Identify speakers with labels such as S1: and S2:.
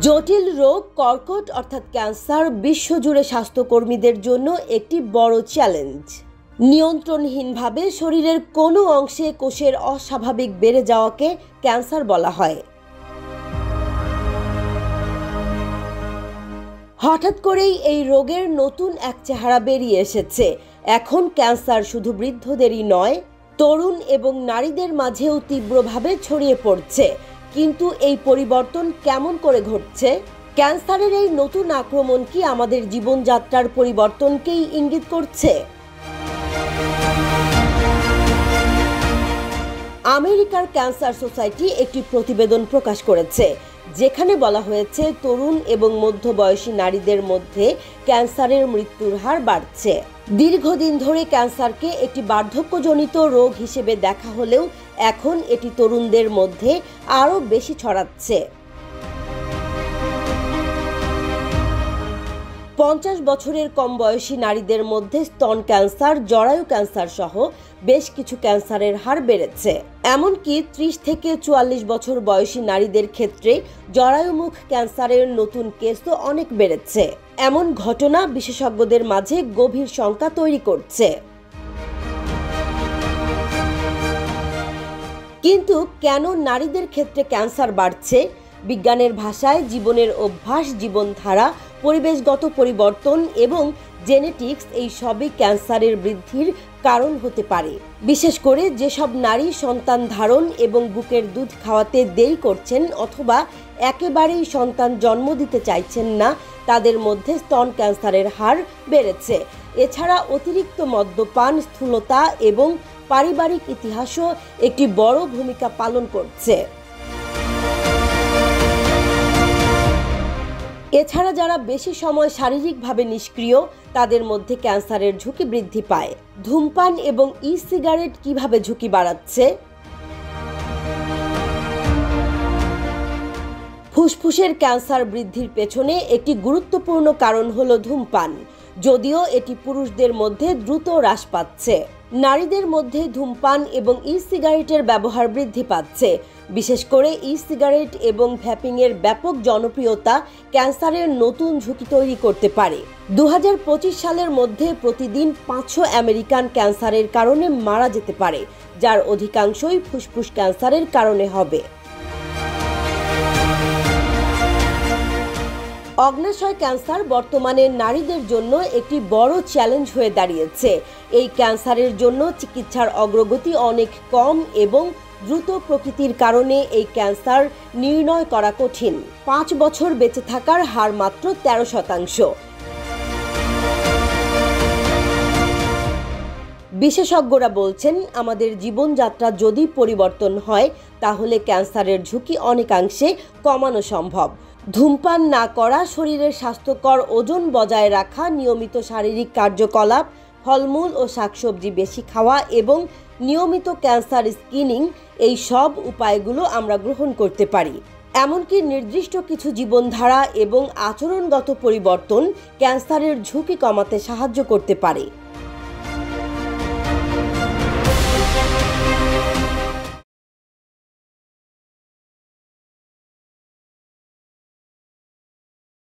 S1: জটিল রোগ কর্কট অর্থাৎ ক্যান্সার বিশ্বজুড়ে স্বাস্থ্যকর্মীদের জন্য একটি বড় চ্যালেঞ্জ। নিয়ন্ত্রণহীনভাবে শরীরের কোনো অংশে কোষের অস্বাভাবিক বেড়ে যাওয়াকে ক্যান্সার বলা হয়। হঠাৎ করেই এই রোগের নতুন এক চেহারা বেরিয়ে এসেছে। এখন ক্যান্সার শুধু বৃদ্ধদেরই নয়, তরুণ এবং নারীদের মাঝেও তীব্রভাবে ছড়িয়ে পড়ছে। কিন্তু এই পরিবর্তন কেমন করে ঘটছে? ক্যান্সারের এই নতুন আক্রমণ কি আমাদের জীবনযাত্রার পরিবর্তনকেই ইঙ্গিত করছে? আমেরিকার ক্যান্সার সোসাইটি একটি প্রতিবেদন প্রকাশ করেছে, যেখানে বলা হয়েছে তরুণ এবং মধ্যবয়সী নারীদের মধ্যে ক্যান্সারের মৃত্যুর হার বাড়ছে। দীর্ঘদিন ধরে ক্যান্সারকে একটি বার্ধক্যজনিত রোগ হিসেবে দেখা হলেও এখন এটি তরুণদের মধ্যে আরও বেশি ছড়াচ্ছে। 50 বছরের কম বয়সী নারীদের মধ্যে স্তন ক্যান্সার, জরায়ু ক্যান্সার সহ বেশ কিছু ক্যান্সারের হার বেড়েছে। এমনকি 30 থেকে 44 বছর বয়সী নারীদের ক্ষেত্রে জরায়ুমুখ ক্যান্সারের নতুন কেসও অনেক বেড়েছে। এমন ঘটনা বিশেষজ্ঞদের মাঝে গভীর শঙ্কা তৈরি করছে। কিন্তু কেন নারীদের ক্ষেত্রে ক্যান্সার বাড়ছে? বিজ্ঞানের ভাষায় জীবনের অভ্যাস, জীবনধারা, পরিবেশগত পরিবর্তন এবং জেনেটিক্স এই সবই ক্যান্সারের বৃদ্ধির কারণ হতে পারে। বিশেষ করে যেসব নারী সন্তান ধারণ এবং বুকের দুধ খাওয়াতে দেরি করছেন অথবা একেবারেই সন্তান জন্ম দিতে চাইছেন না, তাদের মধ্যে স্তন ক্যান্সারের হার বেড়েছে। এছাড়া অতিরিক্ত মদ্যপান, স্থূলতা এবং পারিবারিক ইতিহাসও একটি বড় ভূমিকা পালন করছে। এছাড়া যারা বেশি সময় শারীরিকভাবে নিষ্ক্রিয়, তাদের মধ্যে ক্যান্সারের ঝুঁকি বৃদ্ধি পায়। ধূমপান এবং ই-সিগারেট কিভাবে ঝুঁকি বাড়াচ্ছে? ফুসফুসের ক্যান্সার বৃদ্ধির পেছনে একটি গুরুত্বপূর্ণ কারণ হলো ধূমপান। যদিও এটি পুরুষদের মধ্যে দ্রুত হ্রাস পাচ্ছে, নারীদের মধ্যে ধূমপান এবং ই-সিগারেটের ব্যবহার বৃদ্ধি পাচ্ছে। বিশেষ করে ই-সিগারেট এবং ভ্যাপিংয়ের ব্যাপক জনপ্রিয়তা ক্যান্সারের নতুন ঝুঁকি তৈরি করতে পারে। 2025 সালের মধ্যে প্রতিদিন 500 আমেরিকান ক্যান্সারের কারণে মারা যেতে পারে, যার অধিকাংশই ফুসফুস ক্যান্সারের কারণে হবে। অগ্ন্যাশয় ক্যান্সার বর্তমানে নারীদের জন্য একটি বড় চ্যালেঞ্জ হয়ে দাঁড়িয়েছে। এই ক্যান্সারের জন্য চিকিৎসার অগ্রগতি অনেক কম এবং দ্রুত প্রকৃতির কারণে এই ক্যান্সার নির্ণয় করা কঠিন। 5 বছর বেঁচে থাকার হার মাত্র 13%। বিশেষজ্ঞরা বলছেন, আমাদের জীবনযাত্রা যদি পরিবর্তন হয় তাহলে ক্যান্সারের ঝুঁকি অনেকাংশে কমানো সম্ভব। ধূমপান না করা, শরীরের স্বাস্থ্যকর ওজন বজায় রাখা, নিয়মিত শারীরিক কার্যকলাপ, ফলমূল ও শাকসবজি বেশি খাওয়া এবং নিয়মিত ক্যান্সার স্ক্রিনিং, এই সব উপায়গুলো আমরা গ্রহণ করতে পারি। এমনকি নির্দিষ্ট কিছু জীবনধারা এবং আচরণগত পরিবর্তন ক্যান্সারের ঝুঁকি কমাতে সাহায্য করতে পারে।